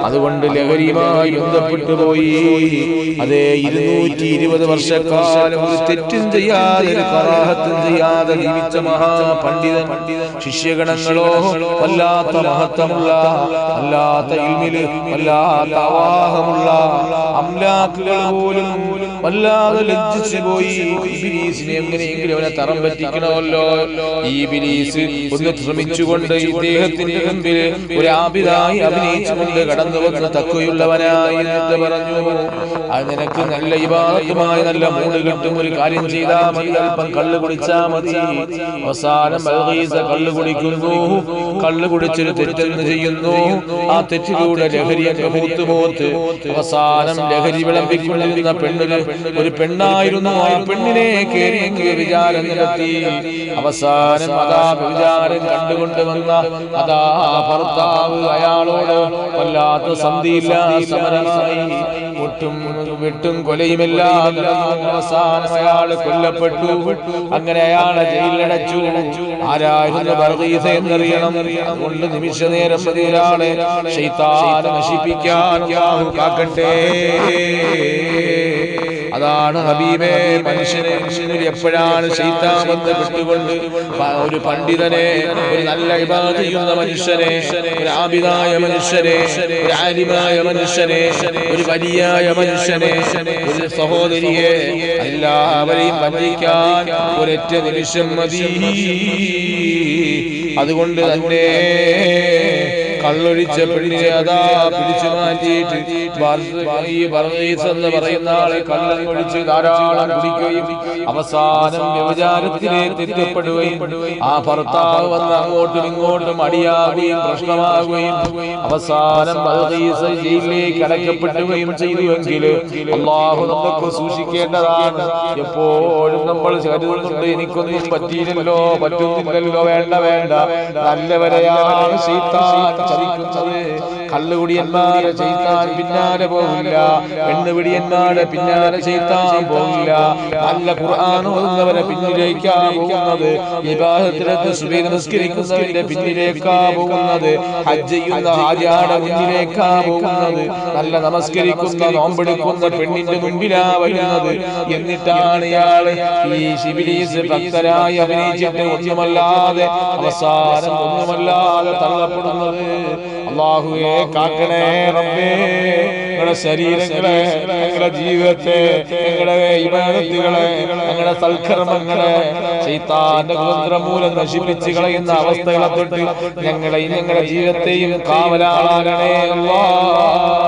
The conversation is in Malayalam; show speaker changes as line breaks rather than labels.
അതുകൊണ്ട് ലഹരിയുമായി ബന്ധപ്പെട്ടു പോയി. അതേ 220 വർഷക്കാലം ഒരു തെറ്റും ചെയ്യാതെ ഒരു കറാഹത്തും ചെയ്യാതെ ജീവിച്ച മഹാപണ്ഡിതൻ. ശിഷ്യഗണങ്ങളോ വല്ലാത്ത മഹത്വമുള്ള, വല്ലാത്ത ഇൽമില് വല്ലാത്ത അവാഹമുള്ള അംലാക്കുകൾ പോലും വല്ലാതെ ലജ്ജിച്ചു പോയി. ഇബ്ലീസിനെ എങ്ങനെയെങ്കിലും അവനെ തറം പറ്റിക്കണമല്ലോ. ഈ ഇബ്ലീസ് ഒന്ന് ശ്രമിച്ചുകൊണ്ട് ഇദ്ദേഹത്തിന്റെ മുമ്പിൽ ഒരു ആബിദായി അഭിനയിച്ചുകൊണ്ട് കടന്നു വന്ന് തഖ്വയുള്ളവനായി എന്നിട്ട് പറഞ്ഞു, അത് നിനക്ക് നല്ല ഇബാദത്തുമായി നല്ല മൂട് കിട്ടും. ഒരു കാര്യം ചെയ്താൽ മതി, അല്പം കള്ള് കുടിച്ചാൽ മതി. അവസാനം ബൽഗീസ കള്ള് കുടിക്കുന്നു. കള്ള് കുടിച്ചൊരു തെറ്റെന്ന് ചെയ്യുന്നു. ആ തെറ്റിലൂടെ ലഹരി മൂത്ത് അവസാനം ലഹരി വിളമ്പിക്കൊണ്ടിരുന്ന പെണ്ണിന് ഒരു പെണ്ണായിരുന്നു. ആ പെണ്ണിനെ കേറിയെങ്കിൽ വിചാരം നടത്തി. അവസാനം അതാ വിചാരം കണ്ടുകൊണ്ട് വന്ന അതാ ഭർത്താവ് അയാളോട് വല്ലാത്ത സന്ധിയില്ല സമരമായി വെട്ടും കൊലയുമെല്ലാം. അവസാനം അയാൾ കൊല്ലപ്പെട്ടു. അങ്ങനെ അയാളെ ജയിലിലടച്ചു. ആരായിരുന്നു ബൽഗീസ എന്നറിയണം. അതുകൊണ്ട് നിമിഷ നേരം മതി ഒരാളെ ശൈത്താൻ നശിപ്പിക്കാൻ. അല്ലാഹു കാക്കട്ടെ. അതാണ് ഹബീബേ, മനുഷ്യനിൽ എപ്പോഴാണ് ശൈത്താൻ ബന്ധപ്പെട്ടുകൊണ്ട് ഒരു പണ്ഡിതനെ, ഒരു നല്ല ഇബാദത്ത് ചെയ്യുന്ന മനുഷ്യനെ, ഒരു ആബിദായ മനുഷ്യനെ, ഒരു ആലിമായ മനുഷ്യനെ, ഒരു വലിയായ മനുഷ്യനെ, ഒരു സഹോദരിയെ എല്ലാവരെയും വഞ്ചിക്കാൻ ഒരൊറ്റ നിമിഷം മതി. അതുകൊണ്ട് തന്നെ കള്ളൊഴിച്ച പെണ്ണിനെ അതാ പിടിച്ചു മാറ്റിയിട്ട് ഈ ബൽഗീസ് എന്ന് പറയുന്ന ആളെ കള്ളൊഴിച്ച് ധാരാളം കുടിക്കുകയും അവസാനം വ്യഭിചാരത്തിലേക്ക് എത്തിക്കപ്പെടുകയും ആ ഭർത്താവ് വന്ന് അങ്ങോട്ടും ഇങ്ങോട്ടും അടിയാകുകയും പ്രശ്നമാകുകയും അവസാനം ബൽഗീസ് ജയിലിലേക്ക് അടയ്ക്കപ്പെടുകയും ചെയ്തുവെങ്കിൽ അല്ലാഹു നമുക്ക് സൂക്ഷിക്കേണ്ടതാണ്. എപ്പോഴും നമ്മൾ കരുതുന്നുണ്ട്, എനിക്കൊന്നും പറ്റിയില്ലല്ലോ, പറ്റുന്നില്ലല്ലോ, വേണ്ട വേണ്ട, നല്ലവരെയാണ് ശൈത്താൻ ചതിക്കുന്നത്. കള്ളുകുടിയന്മാരെ ശൈത്താൻ പിന്നാലെ പോകില്ല, പെണ്ണുപിടിയന്മാരെ പിന്നാലെ ശൈത്താൻ പോകില്ല. നല്ല ഖുർആൻ ഓതുന്നവരെ പിന്നിലേക്കാ പോകുന്നത്. ഇബാദത്തിലേക്ക് സുബഹി നമസ്കരിക്കുന്നവരുടെ പിന്നിലേക്കാ പോകുന്നത്. ഹജ്ജ് ചെയ്യുന്ന ഹാജിയുടെ മുന്നിലേക്കാ പോകുന്നത്. നല്ല നമസ്കരിക്കുന്ന നോമ്പെടുക്കുന്ന പെണ്ണിന്റെ മുൻപിലാ വരുന്നത്. എന്നിട്ടാണ് ഇയാള് ഈ ഇബ്ലീസ് ഭക്തരായി അഭിനയിച്ചിട്ട് ഒന്നുമല്ലാതെ അവസാനം ഒന്നുമല്ലാതെ തള്ളപ്പെടുന്നത്. അല്ലാഹുവേ കാക്കണേ റബ്ബേ. ഞങ്ങളുടെ ശരീരങ്ങളെ, ഞങ്ങളുടെ ജീവിതത്തെ, ഞങ്ങളുടെ ഇബാദത്തുകളെ, ഞങ്ങളുടെ സൽക്കർമ്മങ്ങളെ ശൈത്താന്റെ കുതന്ത്രം മൂലം നശിപ്പിച്ച് കളയുന്ന അവസ്ഥകളെ തൊട്ട് ഞങ്ങളെയും ഞങ്ങളുടെ ജീവിതത്തെയും കാവലാളാകണേ അല്ലാഹ്.